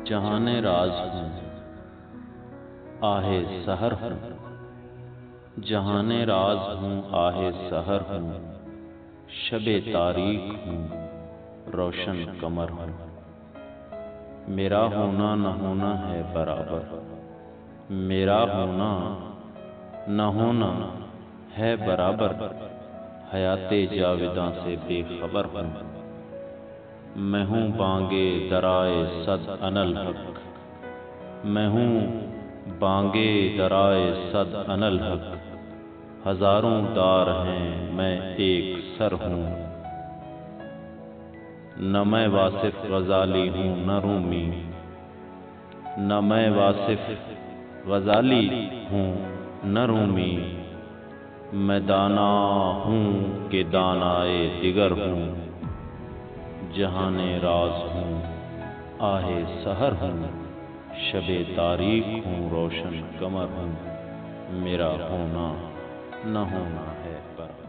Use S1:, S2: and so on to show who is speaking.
S1: جہان راز ہوں آہ سحر ہوں، جہان راز ہوں آہ سحر ہوں، شب تاریک ہوں روشن قمر ہوں۔ میرا ہونا نہ ہونا ہے برابر، میرا ہونا نہ ہونا ہے برابر، حیات جاویداں سے بے خبر ہوں۔ میں ہوں بانگے درائے صد انالحق، میں ہوں بانگے درائے صد انالحق، ہزاروں دار ہیں میں ایک سر ہوں۔ نہ میں واصف غزالی ہوں نہ رومی، نہ میں واصف غزالی ہوں نہ رومی، میں دانا ہوں کہ دانائے دگر ہوں۔ جہان راز ہوں آہ سحر ہوں، شب تاریک ہوں روشن قمر ہوں۔ میرا ہونا نہ ہونا ہے برابر۔